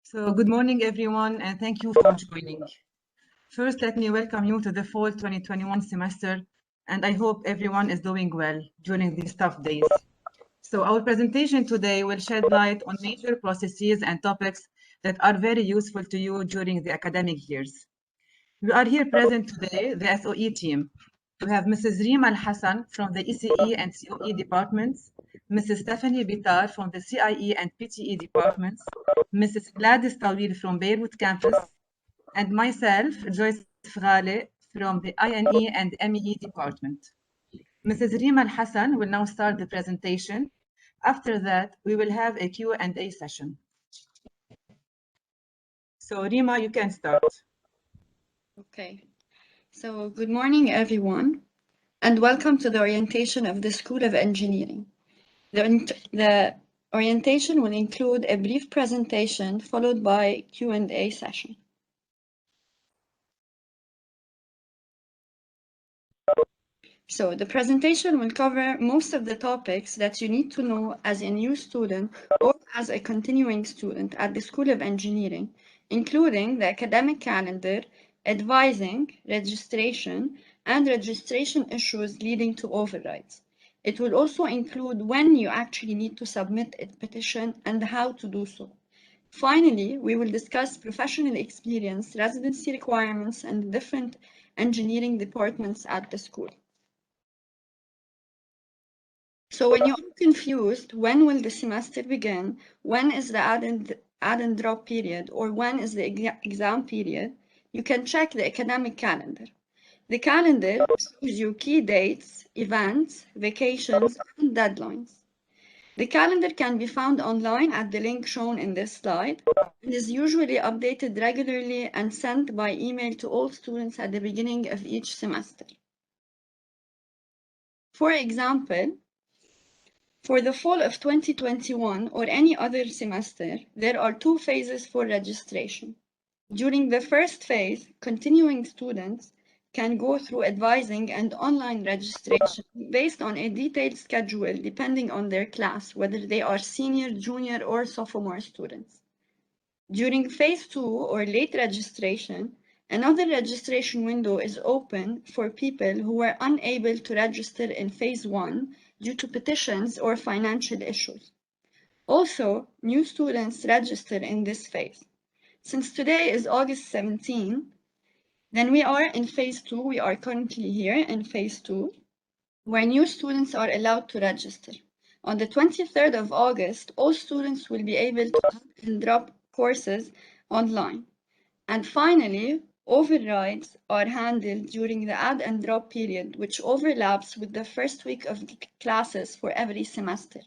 So good morning, everyone, and thank you for joining. First, let me welcome you to the fall 2021 semester, and I hope everyone is doing well during these tough days. So our presentation today will shed light on major processes and topics that are very useful to you during the academic years. We are here present today, the SOE team. We have Mrs. Rima Al-Hassan from the ECE and COE departments, Mrs. Stephanie Bitar from the CIE and PTE departments, Mrs. Gladys Tawil from Beirut campus, and myself, Joyce Frale, from the INE and MEE department. Mrs. Rima Al-Hassan will now start the presentation. After that, we will have a Q&A session. So Rima, you can start. Okay, so good morning, everyone, and welcome to the orientation of the School of Engineering. The orientation will include a brief presentation followed by Q&A session. So the presentation will cover most of the topics that you need to know as a new student or as a continuing student at the School of Engineering, including the academic calendar, advising, registration, and registration issues leading to overrides. It will also include when you actually need to submit a petition and how to do so. Finally, we will discuss professional experience, residency requirements, and different engineering departments at the school. So when you're confused, when will the semester begin? When is the add and drop period? Or when is the exam period? You can check the academic calendar. The calendar shows you key dates, events, vacations, and deadlines. The calendar can be found online at the link shown in this slide and is usually updated regularly and sent by email to all students at the beginning of each semester. For example, for the fall of 2021 or any other semester, there are two phases for registration. During the first phase, continuing students can go through advising and online registration based on a detailed schedule depending on their class, whether they are senior, junior, or sophomore students. During phase 2 or late registration, another registration window is open for people who were unable to register in phase 1 due to petitions or financial issues. Also, new students register in this phase. Since today is August 17, then we are in phase 2. We are currently here in phase 2, where new students are allowed to register. On the 23rd of August, all students will be able to add and drop courses online. And finally, overrides are handled during the add and drop period, which overlaps with the first week of the classes for every semester.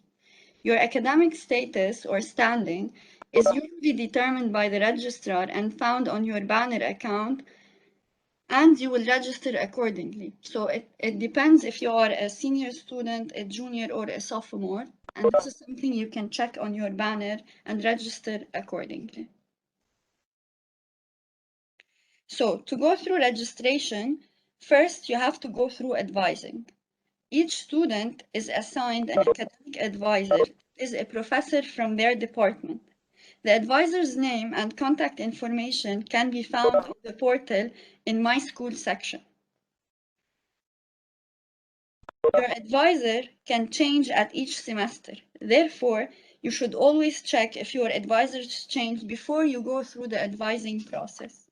Your academic status or standing is usually determined by the registrar and found on your banner account, and you will register accordingly. So it depends if you are a senior student, a junior, or a sophomore, and this is something you can check on your banner and register accordingly. So to go through registration, first you have to go through advising. Each student is assigned an academic advisor, is a professor from their department. The advisor's name and contact information can be found on the portal in My School section. Your advisor can change at each semester. Therefore, you should always check if your advisors change before you go through the advising process.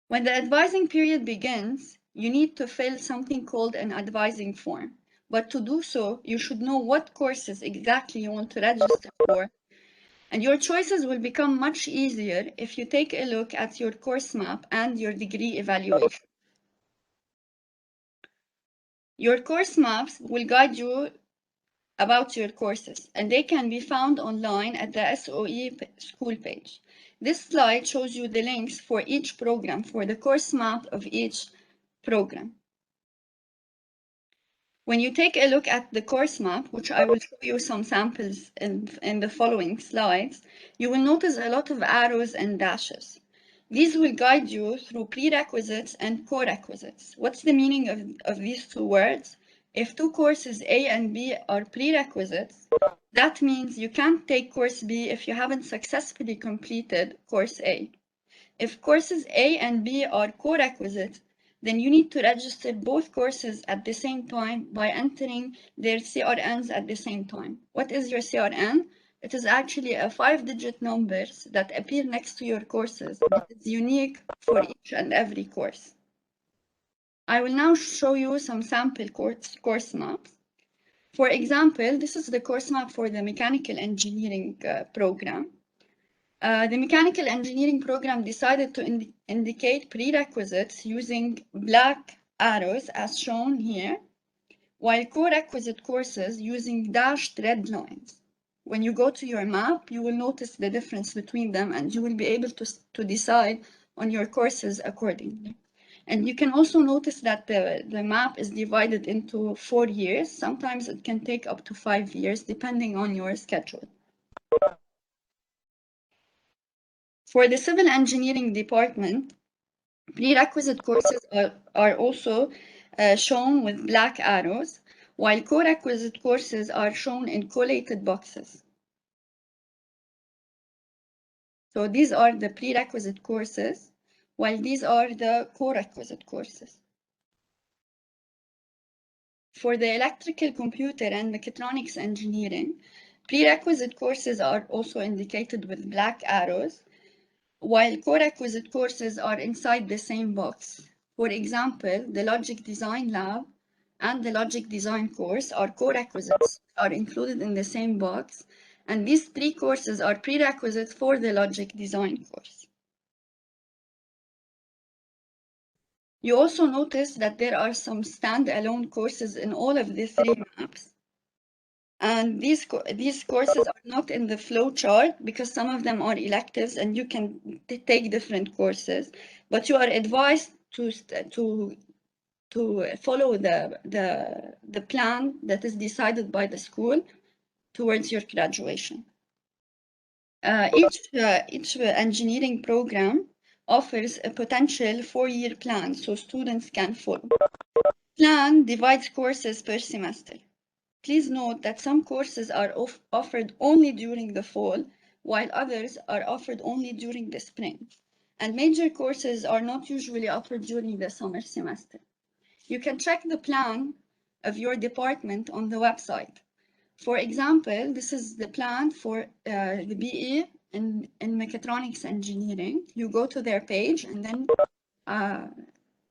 When the advising period begins, you need to fill something called an advising form. But to do so, you should know what courses exactly you want to register for, and your choices will become much easier if you take a look at your course map and your degree evaluation. Your course maps will guide you about your courses, and they can be found online at the SOE school page. This slide shows you the links for each program, for the course map of each program. When you take a look at the course map, which I will show you some samples in the following slides, you will notice a lot of arrows and dashes. These will guide you through prerequisites and co-requisites. What's the meaning of these two words? If two courses A and B are prerequisites, that means you can't take course B if you haven't successfully completed course A. If courses A and B are co-requisites, then you need to register both courses at the same time by entering their CRNs at the same time. What is your CRN? It is actually a 5-digit numbers that appear next to your courses. It is unique for each and every course. I will now show you some sample course maps. For example, this is the course map for the mechanical engineering program. The mechanical engineering program decided to indicate prerequisites using black arrows as shown here, while co-requisite courses using dashed red lines. When you go to your map, you will notice the difference between them and you will be able to decide on your courses accordingly. And you can also notice that the map is divided into 4 years. Sometimes it can take up to 5 years, depending on your schedule. For the civil engineering department, prerequisite courses are also shown with black arrows, while co-requisite courses are shown in collated boxes. So these are the prerequisite courses, while these are the co-requisite courses. For the electrical, computer, and mechatronics engineering, prerequisite courses are also indicated with black arrows, while co-requisite courses are inside the same box. For example, the Logic Design Lab and the Logic Design course are co-requisites, are included in the same box, and these 3 courses are prerequisites for the Logic Design course. You also notice that there are some standalone courses in all of the 3 maps. And these courses are not in the flow chart because some of them are electives and you can take different courses, but you are advised to follow the plan that is decided by the school towards your graduation. Each engineering program offers a potential 4-year plan so students can follow. Plan divides courses per semester. Please note that some courses are offered only during the fall, while others are offered only during the spring. And major courses are not usually offered during the summer semester. You can check the plan of your department on the website. For example, this is the plan for the BE in mechatronics engineering. You go to their page and then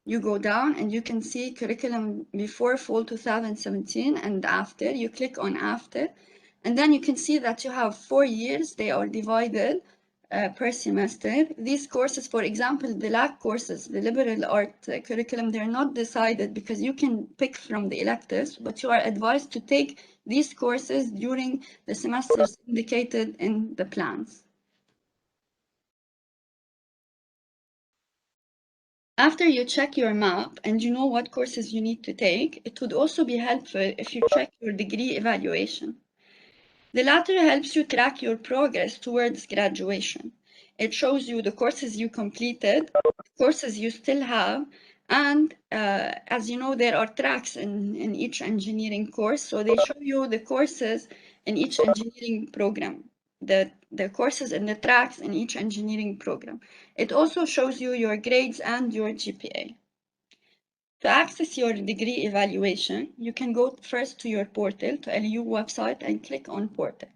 you go down and you can see curriculum before fall 2017 and after. You click on after, and then you can see that you have 4 years. They are divided per semester. These courses, for example, the LAC courses, the liberal art curriculum, they're not decided because you can pick from the electives, but you are advised to take these courses during the semesters indicated in the plans. After you check your map and you know what courses you need to take, it would also be helpful if you check your degree evaluation. The latter helps you track your progress towards graduation. It shows you the courses you completed, courses you still have, and as you know, there are tracks in each engineering course, so they show you the courses in each engineering program. The courses and the tracks in each engineering program. It also shows you your grades and your GPA. To access your degree evaluation, you can go first to your portal, to LU website, and click on portal.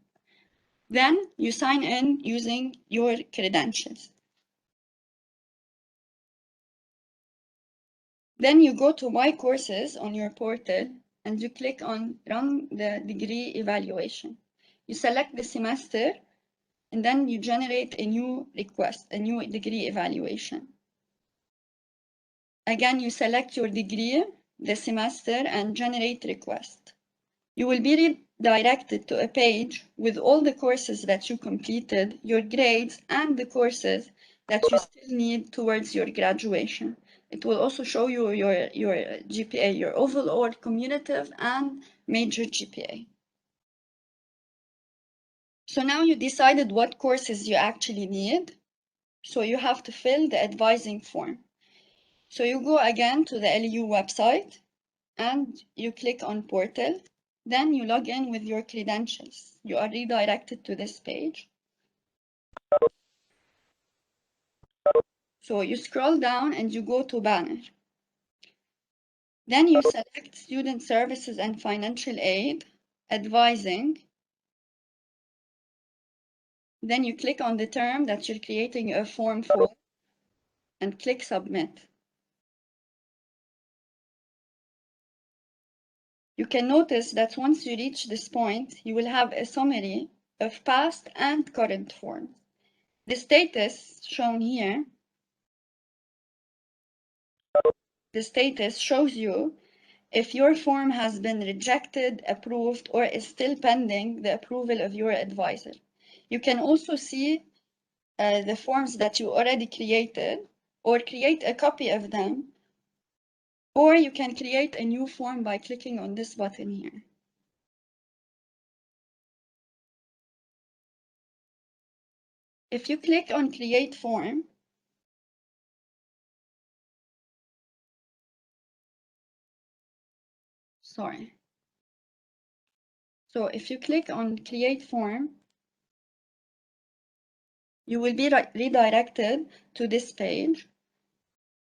Then you sign in using your credentials. Then you go to My Courses on your portal and you click on Run the Degree Evaluation. You select the semester and then you generate a new request, a new degree evaluation. Again, you select your degree, the semester, and generate request. You will be redirected to a page with all the courses that you completed, your grades, and the courses that you still need towards your graduation. It will also show you your GPA, your overall cumulative and major GPA. So now you decided what courses you actually need. So you have to fill the advising form. So you go again to the LU website and you click on Portal. Then you log in with your credentials. You are redirected to this page. So you scroll down and you go to Banner. Then you select Student Services and Financial Aid, Advising. Then you click on the term that you're creating a form for and click Submit. You can notice that once you reach this point, you will have a summary of past and current forms. The status shown here, the status shows you if your form has been rejected, approved, or is still pending the approval of your advisor. You can also see the forms that you already created, or create a copy of them, or you can create a new form by clicking on this button here. If you click on Create Form, So if you click on Create Form, you will be redirected to this page.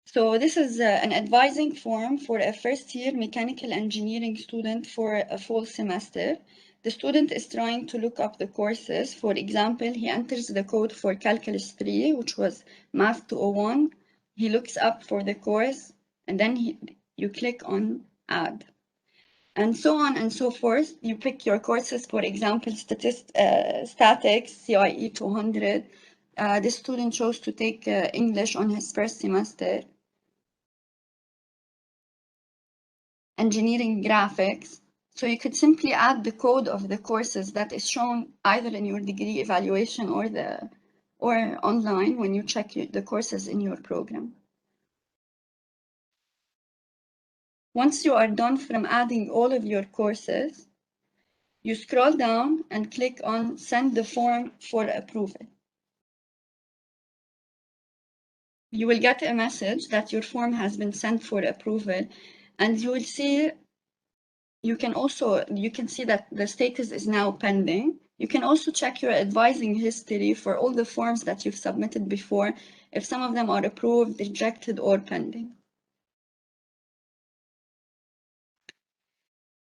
So this is an advising form for a first-year mechanical engineering student for a full semester. The student is trying to look up the courses. For example, he enters the code for Calculus 3, which was Math 201. He looks up for the course, and then you click on Add. And so on and so forth. You pick your courses, for example, statics, CIE 200. This student chose to take English on his first semester. Engineering graphics. So you could simply add the code of the courses that is shown either in your degree evaluation or online when you check the courses in your program. Once you are done from adding all of your courses, you scroll down and click on Send the form for approval. You will get a message that your form has been sent for approval, and you will see, you can see that the status is now pending. You can also check your advising history for all the forms that you've submitted before, if some of them are approved, rejected, or pending.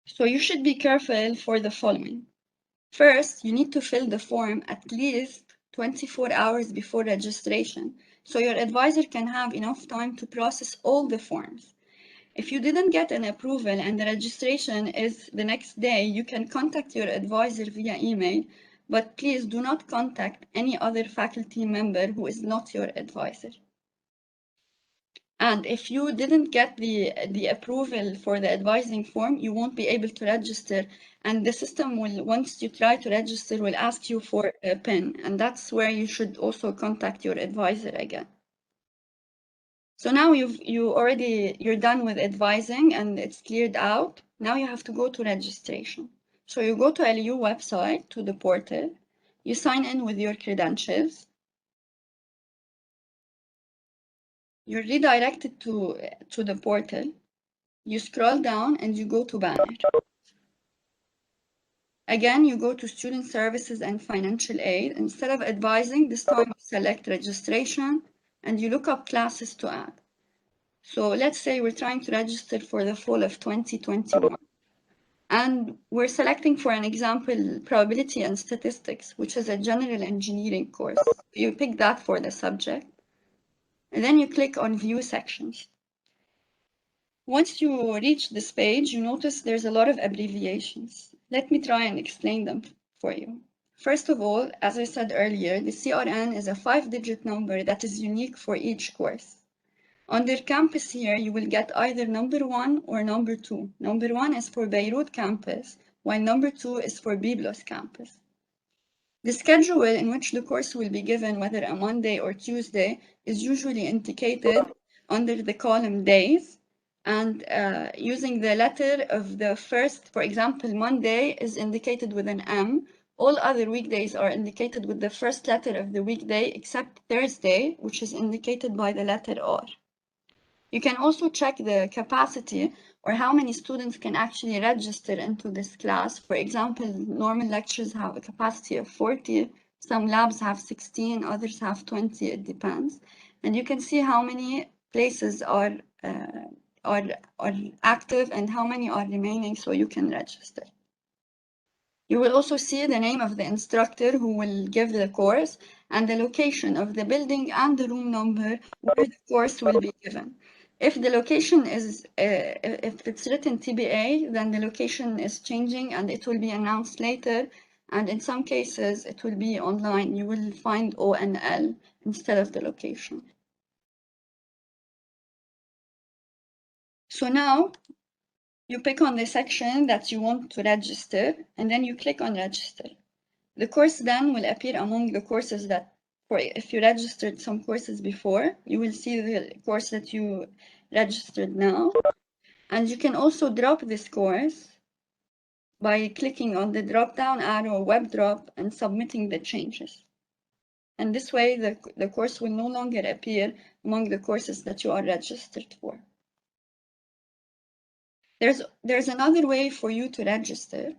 So you should be careful for the following. First, you need to fill the form at least 24 hours before registration, so your advisor can have enough time to process all the forms. If you didn't get an approval and the registration is the next day, you can contact your advisor via email, but please do not contact any other faculty member who is not your advisor. And if you didn't get the approval for the advising form, you won't be able to register, and the system will, once you try to register, will ask you for a PIN, and that's where you should also contact your advisor again. So now you're done with advising and it's cleared out. Now you have to go to registration. So you go to LU website, to the portal, you sign in with your credentials. You're redirected to the portal. You scroll down and you go to Banner. Again, you go to Student Services and Financial Aid. Instead of advising, this time you select registration and you look up classes to add. So let's say we're trying to register for the fall of 2021. And we're selecting, for an example, probability and statistics, which is a general engineering course. You pick that for the subject. And then you click on View Sections. Once you reach this page, you notice there's a lot of abbreviations. Let me try and explain them for you. First of all, as I said earlier, the CRN is a 5-digit number that is unique for each course. Under campus here, you will get either number 1 or number 2. Number 1 is for Beirut campus, while number 2 is for Byblos campus. The schedule in which the course will be given, whether a Monday or Tuesday, is usually indicated under the column days, and using the letter of the first, for example, Monday is indicated with an M. All other weekdays are indicated with the first letter of the weekday, except Thursday, which is indicated by the letter R. You can also check the capacity or how many students can actually register into this class. For example, normal lectures have a capacity of 40, some labs have 16, others have 20, it depends. And you can see how many places are active and how many are remaining, so you can register. You will also see the name of the instructor who will give the course and the location of the building and the room number where the course will be given. If the location is, if it's written TBA, then the location is changing and it will be announced later. And in some cases, it will be online. You will find ONL instead of the location. So now you pick on the section that you want to register, and then you click on register. The course then will appear among the courses that, if you registered some courses before, you will see the course that you registered now. And you can also drop this course by clicking on the drop-down arrow, web drop, and submitting the changes. And this way, the course will no longer appear among the courses that you are registered for. There's another way for you to register,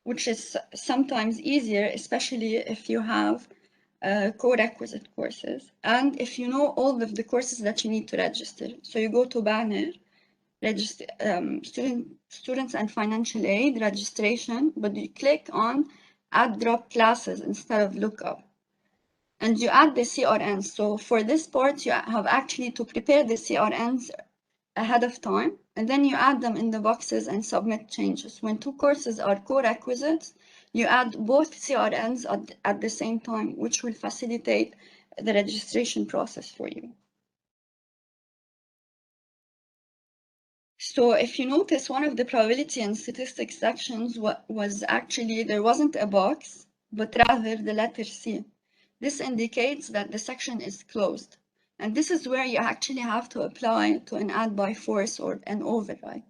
which is sometimes easier, especially if you have co-requisite courses, and if you know all of the courses that you need to register. So you go to banner, register, students and financial aid registration, but you click on add drop classes instead of lookup. And you add the CRNs. So for this part, you have actually to prepare the CRNs ahead of time, and then you add them in the boxes and submit changes. When two courses are co-requisites, you add both CRNs at the same time, which will facilitate the registration process for you. So if you notice, one of the probability and statistics sections was actually, there wasn't a box, but rather the letter C. This indicates that the section is closed. And this is where you actually have to apply to an add by force or an override.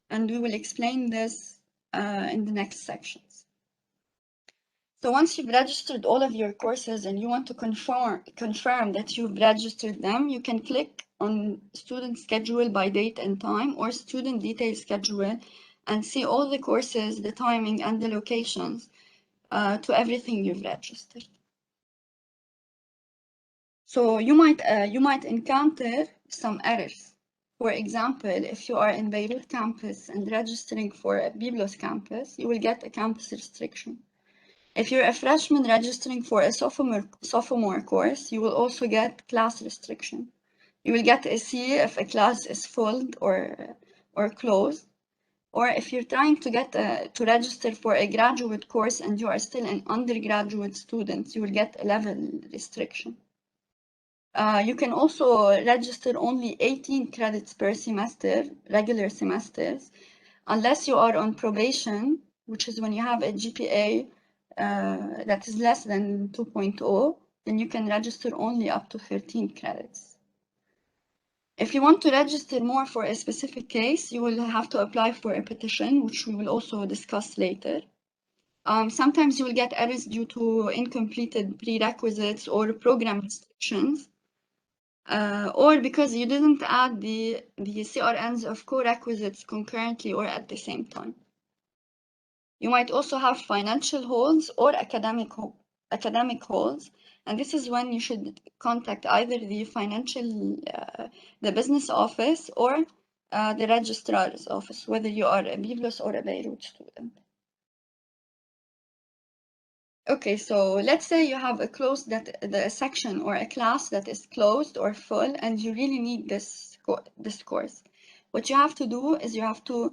And we will explain this in the next sections. So once you've registered all of your courses and you want to confirm that you've registered them, you can click on student schedule by date and time or student detail schedule and see all the courses, the timing and the locations to everything you've registered. So you might encounter some errors. For example, if you are in Beirut campus and registering for a Byblos campus, you will get a campus restriction. If you're a freshman registering for a sophomore course, you will also get class restriction. You will get a C if a class is full or closed. Or if you're trying to get to register for a graduate course and you are still an undergraduate student, you will get a level restriction. You can also register only 18 credits per semester, regular semesters, unless you are on probation, which is when you have a GPA that is less than 2.0, then you can register only up to 13 credits. If you want to register more for a specific case, you will have to apply for a petition, which we will also discuss later. Sometimes you will get errors due to incompleted prerequisites or program restrictions. Or because you didn't add the CRNs of co-requisites concurrently or at the same time. You might also have financial holds or academic holds, and this is when you should contact either the business office or the registrar's office, whether you are a Byblos or a Beirut student. Okay, so let's say you have the section or a class that is closed or full, and you really need this course. What you have to do is you have to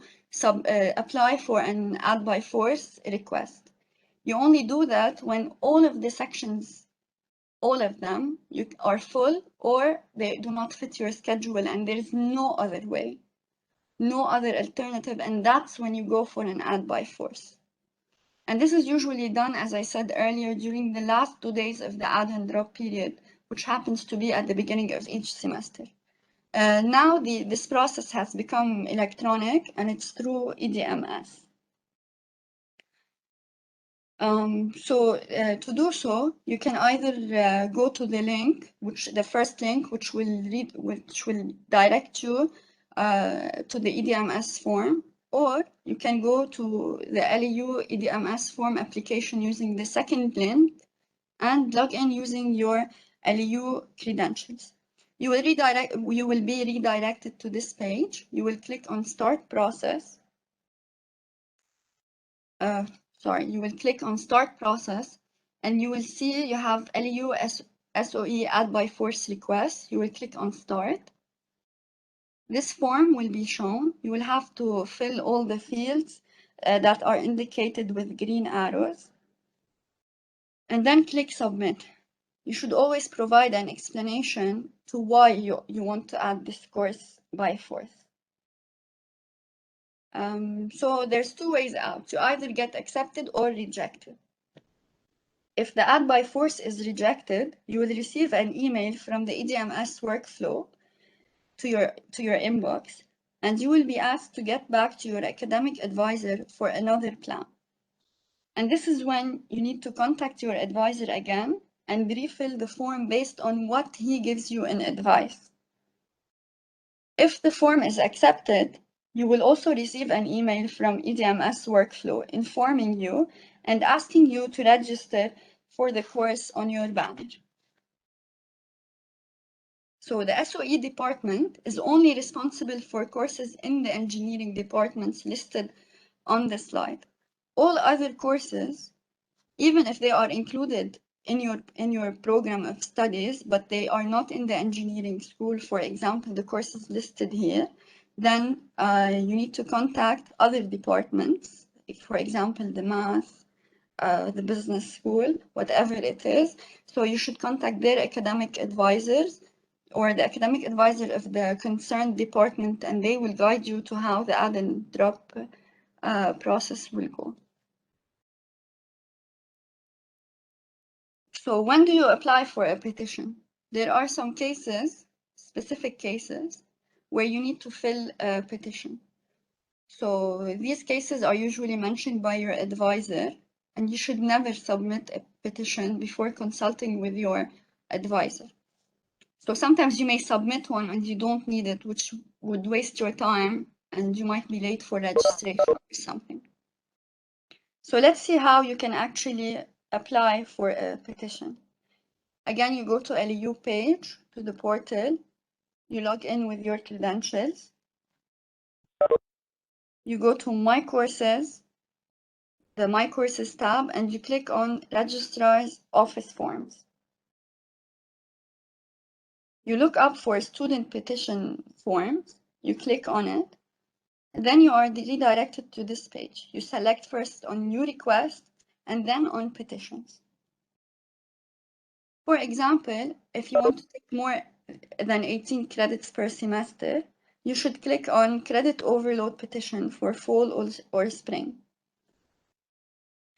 apply for an add by force request. You only do that when all of the sections, all of them, are full or they do not fit your schedule and there is no other way, no other alternative, and that's when you go for an add by force. And this is usually done, as I said earlier, during the last 2 days of the add and drop period, which happens to be at the beginning of each semester. Now this process has become electronic and it's through EDMS. To do so, you can either go to the link, the first link, which will direct you to the EDMS form, or you can go to the LEU EDMS form application using the second link and log in using your LEU credentials. You will be redirected to this page. You will click on Start Process. You will click on Start Process, and you will see you have LEU SOE Add by Force request. You will click on Start. This form will be shown. You will have to fill all the fields that are indicated with green arrows, and then click Submit. You should always provide an explanation to why you want to add this course by force. So there's two ways out. You either get accepted or rejected. If the add by force is rejected, you will receive an email from the EDMS workflow to your inbox, and you will be asked to get back to your academic advisor for another plan. And this is when you need to contact your advisor again and refill the form based on what he gives you in advice. If the form is accepted, you will also receive an email from EDMS workflow informing you and asking you to register for the course on your banner. So the SOE department is only responsible for courses in the engineering departments listed on the slide. All other courses, even if they are included in your program of studies, but they are not in the engineering school, for example, the courses listed here, then you need to contact other departments, for example, the math, the business school, whatever it is. So you should contact their academic advisors or the academic advisor of the concerned department, and they will guide you to how the add and drop process will go. So when do you apply for a petition? There are some cases, specific cases, where you need to fill a petition. So these cases are usually mentioned by your advisor, and you should never submit a petition before consulting with your advisor. So sometimes you may submit one and you don't need it, which would waste your time, and you might be late for registration or something. So let's see how you can actually apply for a petition. Again, you go to LEU page, to the portal, you log in with your credentials. You go to My Courses, the My Courses tab, and you click on Registrar's Office Forms. You look up for student petition forms, you click on it, and then you are redirected to this page. You select first on New Request and then on Petitions. For example, if you want to take more than 18 credits per semester, you should click on Credit Overload Petition for fall or spring.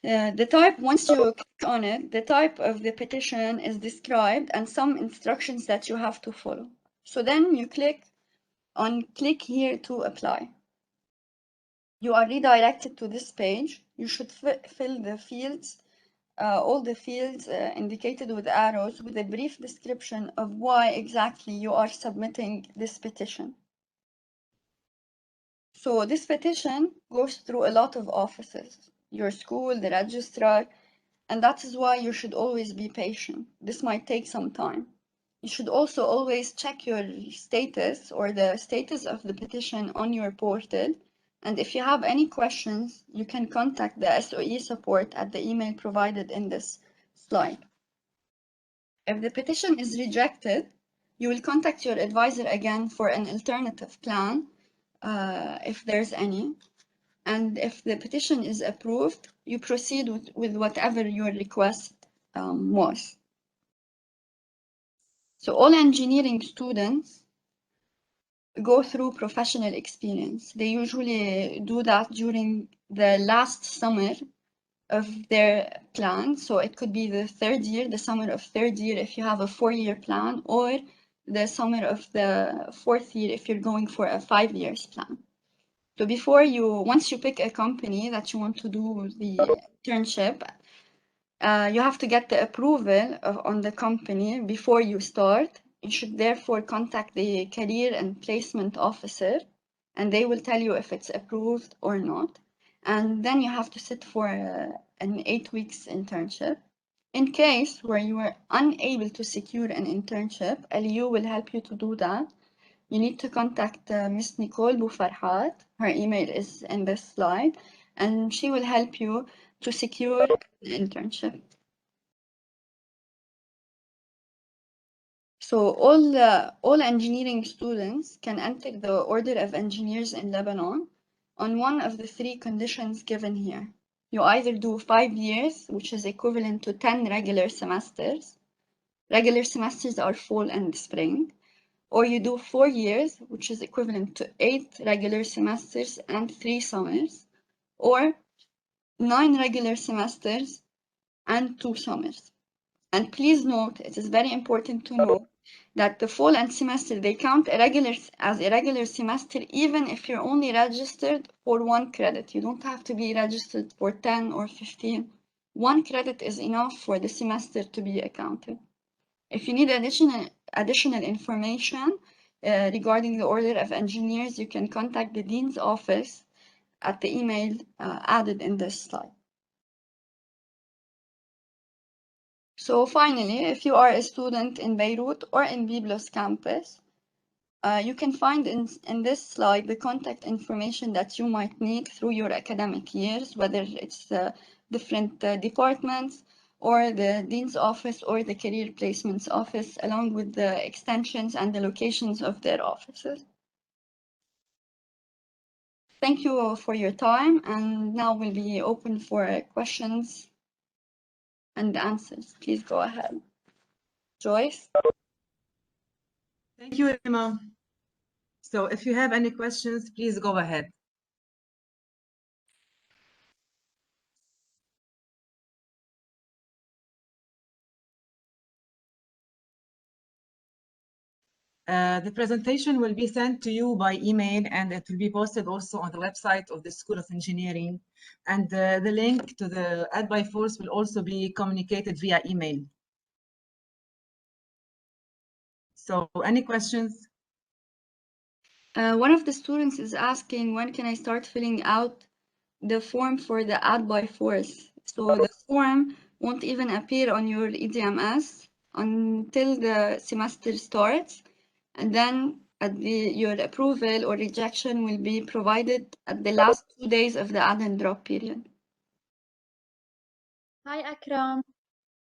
Once you click on it, the type of the petition is described and some instructions that you have to follow. So then you click here to apply. You are redirected to this page. You should fill the fields, all the fields indicated with arrows, with a brief description of why exactly you are submitting this petition. So this petition goes through a lot of offices, your school, the registrar, and that is why you should always be patient. This might take some time. You should also always check your status or the status of the petition on your portal. And if you have any questions, you can contact the SOE support at the email provided in this slide. If the petition is rejected, you will contact your advisor again for an alternative plan, if there's any. And if the petition is approved, you proceed with whatever your request was. So all engineering students go through professional experience. They usually do that during the last summer of their plan. So it could be the third year, the summer of third year if you have a 4-year plan, or the summer of the 4th year if you're going for a 5 years plan. So once you pick a company that you want to do the internship, you have to get the approval on the company before you start. You should therefore contact the career and placement officer, and they will tell you if it's approved or not. And then you have to sit for an 8 weeks internship. In case where you are unable to secure an internship, LU will help you to do that. You need to contact Miss Nicole Boufarhat. Her email is in this slide, and she will help you to secure an internship. So all engineering students can enter the Order of Engineers in Lebanon on one of the 3 conditions given here. You either do 5 years, which is equivalent to 10 regular semesters. Regular semesters are fall and spring. Or you do 4 years, which is equivalent to 8 regular semesters and 3 summers. Or 9 regular semesters and 2 summers. And please note, it is very important to know that the fall and semester, they count as a regular semester, even if you're only registered for 1 credit. You don't have to be registered for 10 or 15. 1 credit is enough for the semester to be accounted. If you need additional information regarding the Order of Engineers, you can contact the Dean's office at the email added in this slide. So finally, if you are a student in Beirut or in Byblos campus, you can find in this slide the contact information that you might need through your academic years, whether it's different departments or the Dean's office or the Career Placements office, along with the extensions and the locations of their offices. Thank you for your time, and now we'll be open for questions and answers. Please go ahead. Joyce? Thank you, Rima. So if you have any questions, please go ahead. The presentation will be sent to you by email, and it will be posted also on the website of the School of Engineering. And the link to the Add by Force will also be communicated via email. So any questions? One of the students is asking, when can I start filling out the form for the Add by Force? So the form won't even appear on your EDMS until the semester starts, and then your approval or rejection will be provided at the last 2 days of the add and drop period. Hi, Akram.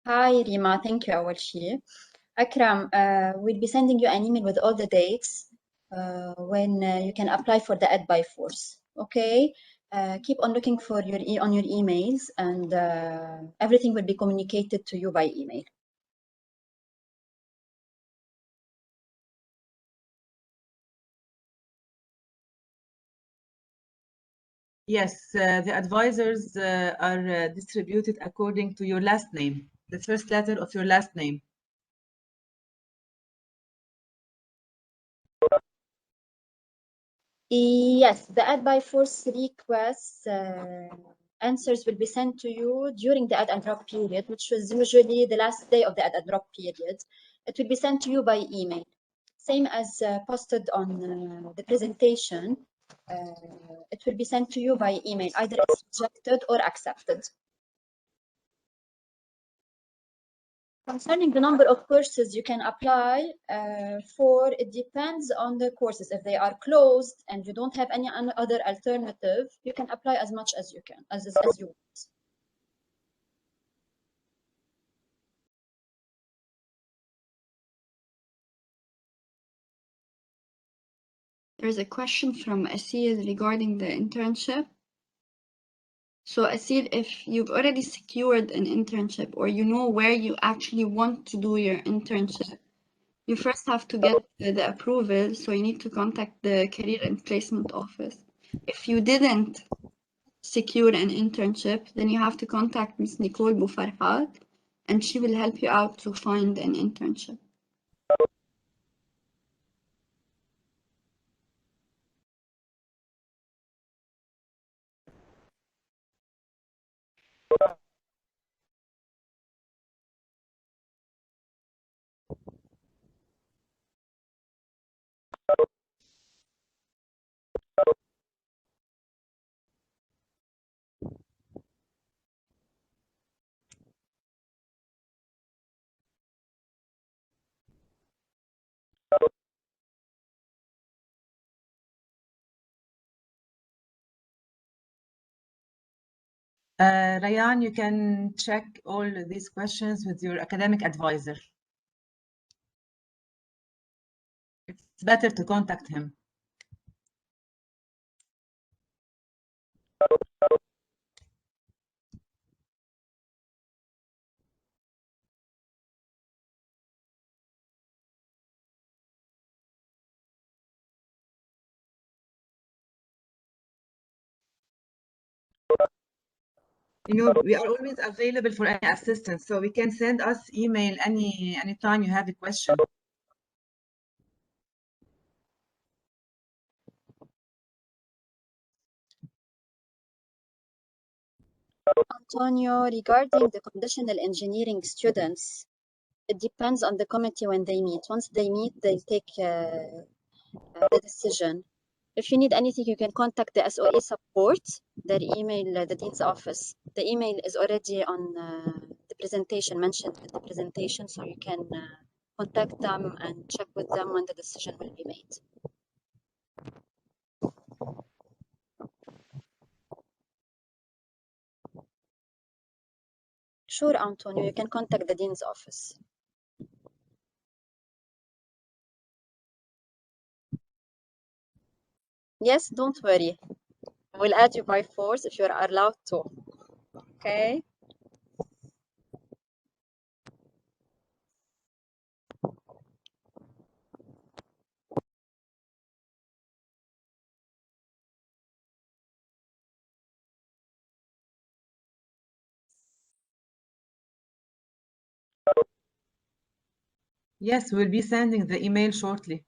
Hi, Rima. Thank you, أول شيء. Akram, we'll be sending you an email with all the dates when you can apply for the Add by Force. Okay? Keep on looking for on your emails, and everything will be communicated to you by email. Yes, the advisors are distributed according to your last name, the first letter of your last name. Yes, the Add by Force requests answers will be sent to you during the add and drop period, which was usually the last day of the add and drop period. It will be sent to you by email. Same as posted on the presentation, it will be sent to you by email, either it's rejected or accepted. Concerning the number of courses you can apply for, it depends on the courses. If they are closed and you don't have any other alternative, you can apply as much as you can, as you want. There's a question from Asil regarding the internship. So Asil, if you've already secured an internship or you know where you actually want to do your internship, you first have to get the approval, so you need to contact the Career and Placement office. If you didn't secure an internship, then you have to contact Ms. Nicole Boufarhat, and she will help you out to find an internship. Rayan, you can check all these questions with your academic advisor. It's better to contact him. You know, we are always available for any assistance, so we can send us email anytime you have a question. Antonio, regarding the conditional engineering students, it depends on the committee when they meet. Once they meet, they take the decision. If you need anything, you can contact the SOE support, their email, the Dean's office. The email is already on the presentation, mentioned in the presentation, so you can contact them and check with them when the decision will be made. Sure, Antonio, you can contact the Dean's office. Yes, don't worry. We'll add you by force if you're allowed to. Okay? Yes, we'll be sending the email shortly.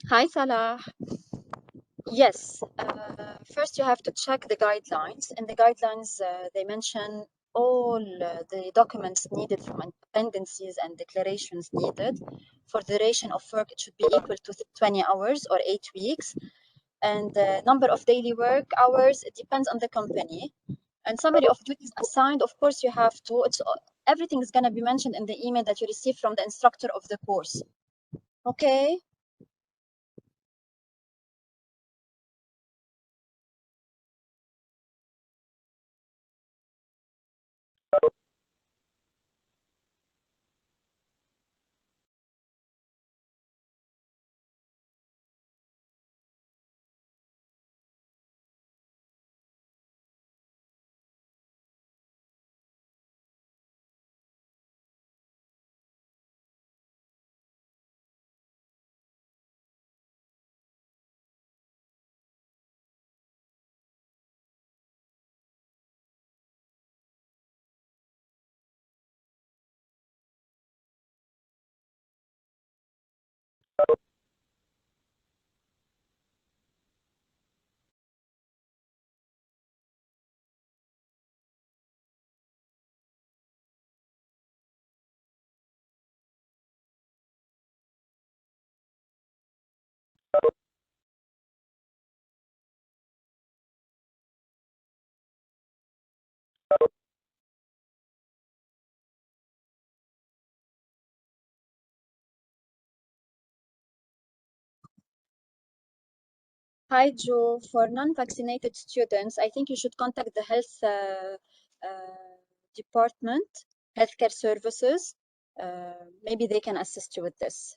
Hi, Salah. Yes, first you have to check the guidelines. In the guidelines, they mention all the documents needed from appendices and declarations needed. For duration of work, it should be equal to 20 hours or 8 weeks. And the number of daily work hours, it depends on the company. And summary of duties assigned, of course, you have to. Everything is going to be mentioned in the email that you receive from the instructor of the course. Okay? Hi, Joe. For non-vaccinated students, I think you should contact the health department, healthcare services. Maybe they can assist you with this.